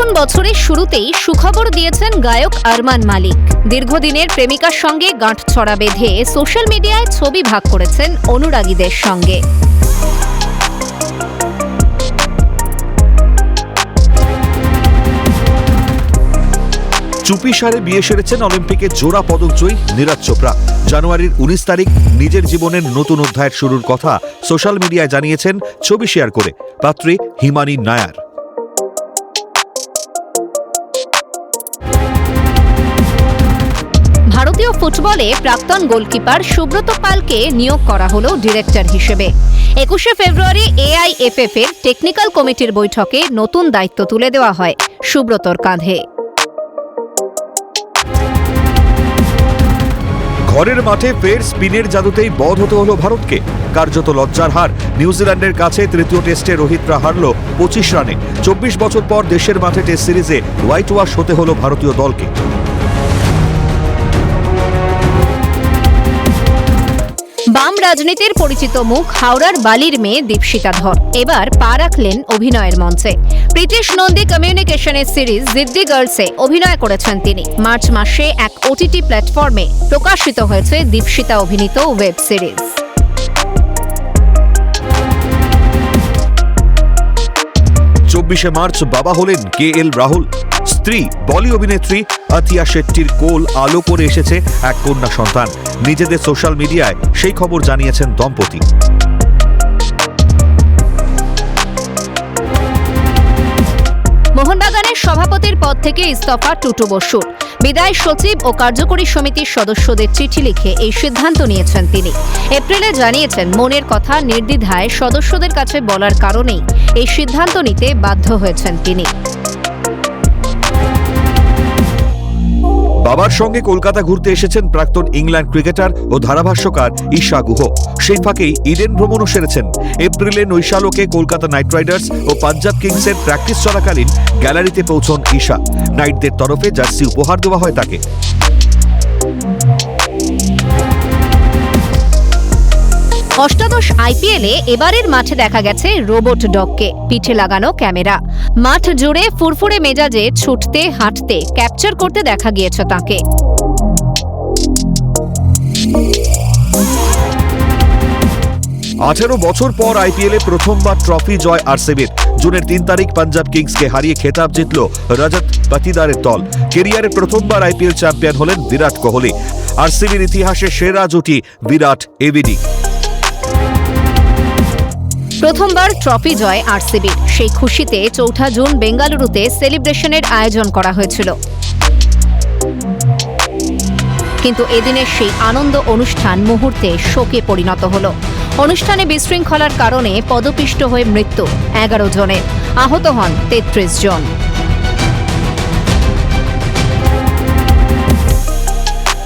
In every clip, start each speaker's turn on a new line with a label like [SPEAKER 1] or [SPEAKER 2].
[SPEAKER 1] নতুন বছরের শুরুতেই সুখবর দিয়েছেন গায়ক আরমান মালিক। দীর্ঘদিনের প্রেমিকার সঙ্গে গাঁটছড়া বেঁধে সোশ্যাল মিডিয়ায় ছবি ভাগ করেছেন অনুরাগীদের সঙ্গে।
[SPEAKER 2] চুপিসারে বিয়ে সেরেছেন অলিম্পিকে জোড়া পদকজয়ী নীরজ চোপড়া। জানুয়ারির 19 তারিখ নিজের জীবনের নতুন অধ্যায়ের শুরুর কথা সোশ্যাল মিডিয়ায় জানিয়েছেন ছবি শেয়ার করে পাত্রী হিমানি নায়ার।
[SPEAKER 1] ভারতীয় ফুটবলে প্রাক্তন গোলকিপার সুব্রত পালকে নিয়োগ করা হলো ডিরেক্টর হিসেবে। 21শে ফেব্রুয়ারি AIFF এর টেকনিক্যাল কমিটির বৈঠকে নতুন দায়িত্ব তুলে দেওয়া হয় সুব্রতর কাঁধে।
[SPEAKER 2] ঘরের মাঠে ফের স্পিনের জাদুতেই বধ হতে হলো ভারতকে। কার্যত লজ্জার হার। নিউজিল্যান্ডের কাছে তৃতীয় টেস্টে রোহিতরা হারল 25 রানে। 24 বছর পর দেশের মাঠে টেস্ট সিরিজে হোয়াইট ওয়াশ হতে হলো ভারতীয় দলকে।
[SPEAKER 1] বাম রাজনীতির পরিচিত মুখ হাওড়ার বালির মেয়ে দীপশিতা ধর এবার পা রাখলেন অভিনয়ের মঞ্চে। ব্রিটিশ নন্দী কমিউনিকেশনের সিরিজ জিদ্দি গার্লসে অভিনয় করেছেন তিনি। মার্চ মাসে এক OTT প্ল্যাটফর্মে প্রকাশিত হয়েছে দীপশিতা অভিনীত ওয়েব সিরিজ।
[SPEAKER 2] মার্চ বাবা হলেন KL রাহুল। স্ত্রী বলি অভিনেত্রী আতিয়া শেট্টির কোল আলো করে এসেছে এক কন্যা সন্তান। নিজেদের সোশ্যাল মিডিয়ায় সেই খবর জানিয়েছেন দম্পতি।
[SPEAKER 1] মোহনবাগানের সভাপতির পদ থেকে ইস্তফা টুটু বসুর। বিদায় সচিব ও কার্যকরী সমিতির সদস্যদের চিঠি লিখে এই সিদ্ধান্ত নিয়েছেন তিনি। এপ্রিলে জানিয়েছেন মনের কথা নির্দ্বিধায় সদস্যদের কাছে বলার কারণেই এই সিদ্ধান্ত নিতে বাধ্য হয়েছেন তিনি।
[SPEAKER 2] বাবার সঙ্গে কলকাতা ঘুরতে এসেছেন প্রাক্তন ইংল্যান্ড ক্রিকেটার ও ধারাভাষ্যকার ঈশা গুহ। সেই ফাঁকেই ইডেন ভ্রমণও সেরেছেন। এপ্রিলে নৈশালোকে কলকাতা নাইট রাইডার্স ও পাঞ্জাব কিংসের প্র্যাকটিস চলাকালীন গ্যালারিতে পৌঁছন ঈশা। নাইটদের তরফে জার্সি উপহার দেওয়া হয় তাকে।
[SPEAKER 1] অষ্টাদশ IPL-এ এবারের মাঠে দেখা গেছে রোবট ডগকে। পিঠে লাগানো ক্যামেরা। মাঠ জুড়ে ফুরফুরে মেজাজে ছুটতে হাঁটতে ক্যাপচার করতে দেখা গিয়েছে তাকে।
[SPEAKER 2] 18 বছর পর IPL-এ প্রথমবার ট্রফি জয় RCB-র। জুনের 3 তারিখ পাঞ্জাব কিংসকে হারিয়ে খেতাব জিতল রজত পাতিদারের দল। কেরিয়ারে প্রথমবার IPL চ্যাম্পিয়ন হলেন বিরাট কোহলি। RCB-র ইতিহাসে সেরা জুটি বিরাট ABD।
[SPEAKER 1] প্রথমবার ট্রফি জয় RCB। সেই খুশিতে 4 জুন বেঙ্গালুরুতে সেলিব্রেশনের আয়োজন করা হয়েছিল। কিন্তু এদিনের সেই আনন্দ অনুষ্ঠান মুহূর্তে শোকে পরিণত হলো। অনুষ্ঠানে বিশৃঙ্খলার কারণে পদপিষ্ট হয়ে মৃত্যু 11 জনের, আহত হন 33 জন।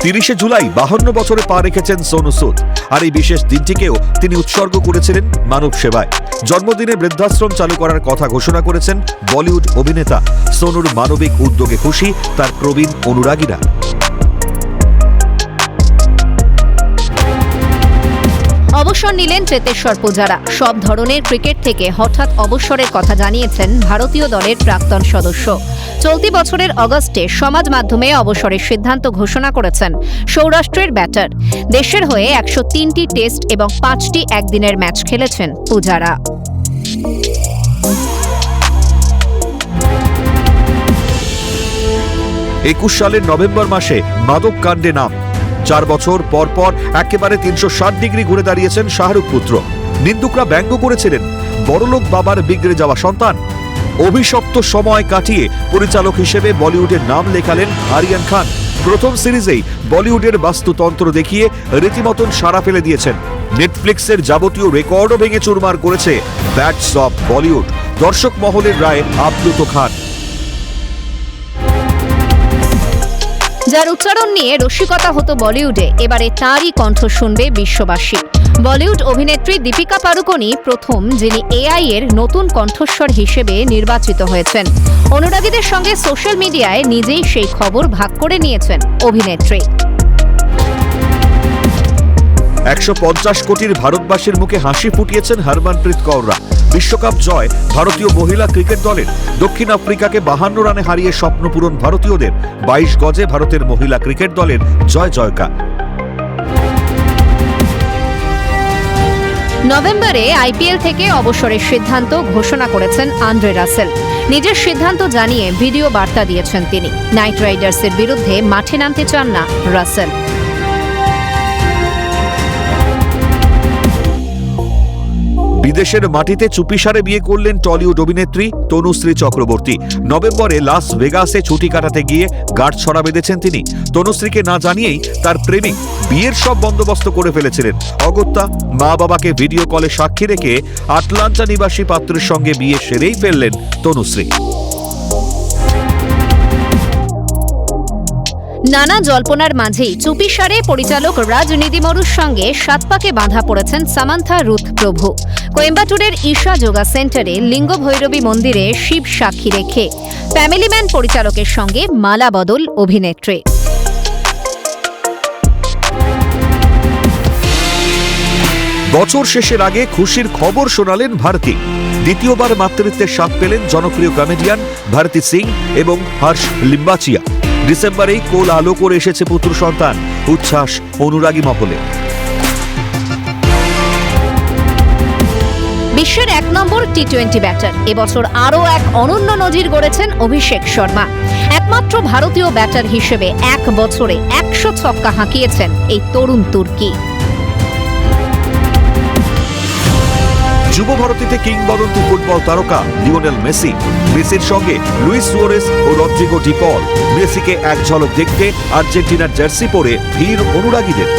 [SPEAKER 2] 30শে জুলাই 52 বছরে পা রেখেছেন সোনু সুদ। আর এই বিশেষ দিনটিকেও তিনি উৎসর্গ করেছিলেন মানব সেবায়। জন্মদিনে বৃদ্ধাশ্রম চালু করার কথা ঘোষণা করেছেন বলিউড অভিনেতা। সোনুর মানবিক উদ্যোগে খুশি তার প্রবীণ অনুরাগীরা।
[SPEAKER 1] অবসর নিলেন চেতেশ্বর পূজারা। সব ধরনের ক্রিকেট থেকে হঠাৎ অবসরের কথা জানিয়েছেন ভারতীয় দলের প্রাক্তন সদস্য। চলতি বছরের অগস্টে সমাজ মাধ্যমে অবসরের সিদ্ধান্ত ঘোষণা করেছেন সৌরাষ্ট্রের ব্যাটার। দেশের হয়ে 103টি টেস্ট এবং 5টি একদিনের ম্যাচ খেলেছেন পূজারা।
[SPEAKER 2] 21 সালের নভেম্বর মাসে মাদক কাণ্ডে নাম। 4 বছর পর পর একেবারে 360 ডিগ্রি ঘুরে দাঁড়িয়েছেন শাহরুখ পুত্র। নিন্দুকরা ব্যঙ্গ করেছিলেন বড়লোক বাবার বিগড়ে যাওয়া সন্তান। অভিশপ্ত সময় কাটিয়ে পরিচালক হিসেবে বলিউডের নাম লেখালেন আরিয়ান খান। প্রথম সিরিজেই বলিউডের বাস্তুতন্ত্র দেখিয়ে রীতিমতন সাড়া ফেলে দিয়েছেন। নেটফ্লিক্সের যাবতীয় রেকর্ডও ভেঙে চুরমার করেছে ব্যাটস অফ বলিউড। দর্শক মহলের রায়ে আপ্লুত খান।
[SPEAKER 1] যার উচ্চারণ নিয়ে রসিকতা হতো বলিউডে, এবারে তাঁরই কণ্ঠ শুনবে বিশ্ববাসী। বলিউড অভিনেত্রী দীপিকা পাড়ুকোনি প্রথম যিনি AI এর নতুন কণ্ঠস্বর হিসেবে নির্বাচিত হয়েছেন। অনুরাগীদের সঙ্গে সোশ্যাল মিডিয়ায় নিজেই সেই খবর ভাগ করে নিয়েছেন অভিনেত্রী।
[SPEAKER 2] 150 কোটির ভারতবাসীর মুখে হাসি ফুটিয়েছেন হরমনপ্রীত কৌররা। বিশ্বকাপ জয় ভারতীয় মহিলা ক্রিকেট দলের। দক্ষিণ আফ্রিকাকে 52 রানে হারিয়ে স্বপ্নপূরণ ভারতীয়দের। 22 গজে ভারতের মহিলা ক্রিকেট দলের জয় জয়কার।
[SPEAKER 1] নভেম্বরে আইপিএল থেকে অবসরের সিদ্ধান্ত ঘোষণা করেছেন আন্দ্রে রাসেল। নিজের সিদ্ধান্ত জানিয়ে ভিডিও বার্তা দিয়েছেন তিনি। নাইট রাইডার্সের বিরুদ্ধে মাঠে নামতে চান না রাসেল।
[SPEAKER 2] বিদেশের মাটিতে চুপিসারে বিয়ে করলেন টলিউড অভিনেত্রী তনুশ্রী চক্রবর্তী। নভেম্বরে লাস ভেগাসে ছুটি কাটাতে গিয়ে গাঁটছড়া বেঁধেছেন তিনি। তনুশ্রীকে না জানিয়েই তার প্রেমিক বিয়ের সব বন্দোবস্ত করে ফেলেছিলেন। অগত্যা মা বাবাকে ভিডিও কলে সাক্ষী রেখে আটলান্টা নিবাসী পাত্রের সঙ্গে বিয়ে সেরেই ফেললেন তনুশ্রী।
[SPEAKER 1] নানা জল্পনার মাঝেই চুপিসারে পরিচালক রাজ নিদিমরুর সঙ্গে সাতপাকে বাঁধা পড়েছেন সামান্থা রুথ প্রভু। কোয়েম্বাটুরের ঈশা যোগা সেন্টারে লিঙ্গ ভৈরবী মন্দিরে শিব সাক্ষী রেখে ফ্যামিলি ম্যান পরিচালকের সঙ্গে মালা বদল অভিনেত্রী।
[SPEAKER 2] বছর শেষের আগে খুশির খবর শোনালেন ভারতী। দ্বিতীয়বার মাতৃত্বের স্বাদ পেলেন জনপ্রিয় কমেডিয়ান ভারতী সিং এবং হর্ষ লিম্বাচিয়া। ডিসেম্বরেই কোল আলো করে এসেছে পুত্র সন্তান। উচ্ছ্বাস অনুরাগী মহলে।
[SPEAKER 1] বিশ্বের 1 নম্বর টি-20 ব্যাটার এবছর আরও এক অনন্য নজির গড়েছেন অভিষেক শর্মা। একমাত্র ভারতীয় ব্যাটার হিসেবে 1 বছরে 100 ছক্কা হাঁকিয়েছেন এই তরুণ তুর্কি।
[SPEAKER 2] যুব ভারতীতে কিংবদন্তি ফুটবল তারকা লিওনেল মেসি। মেসির সঙ্গে লুইস সুয়ারেস ও রদ্রিগো ডি পল। মেসিকে এক ঝলক দেখতে আর্জেন্টিনার জার্সি পরে ভিড় অনুরাগীদের।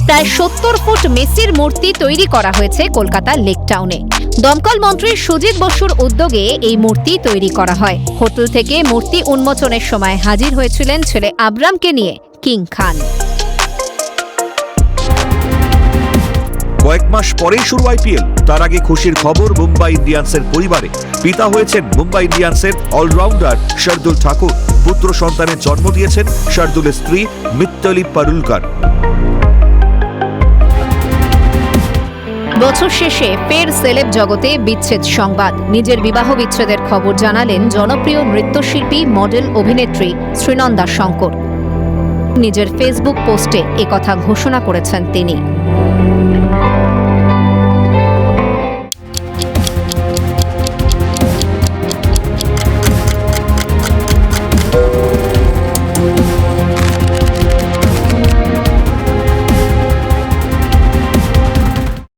[SPEAKER 1] প্রায় 70 ফুট মেসির মূর্তি তৈরি করা হয়েছে কলকাতা লেক টাউনে। দমকল মন্ত্রী সুজিত বসুর উদ্যোগে এই মূর্তি তৈরি করা হয়। হোটেল থেকে মূর্তি উন্মোচনের সময় হাজির হয়েছিলেন ছেলে আব্রামকে নিয়ে কিং খান।
[SPEAKER 2] কয়েক মাস পরেই শুরু আইপিএল। তার আগে খুশির খবর মুম্বাই ইন্ডিয়ান্সের পরিবারে। পিতা হয়েছেন মুম্বাই ইন্ডিয়ান্সের অলরাউন্ডার শার্দুল ঠাকুর। পুত্র সন্তানের জন্ম দিয়েছেন শার্দুলের স্ত্রী মিত্তলি পারুলকার।
[SPEAKER 1] বছর শেষে ফের সেলেব জগতে বিচ্ছেদ সংবাদ। নিজের বিবাহ বিচ্ছেদের খবর জানালেন জনপ্রিয় নৃত্যশিল্পী মডেল অভিনেত্রী শ্রীনন্দা শঙ্কর। নিজের ফেসবুক পোস্টে একথা ঘোষণা করেছেন তিনি।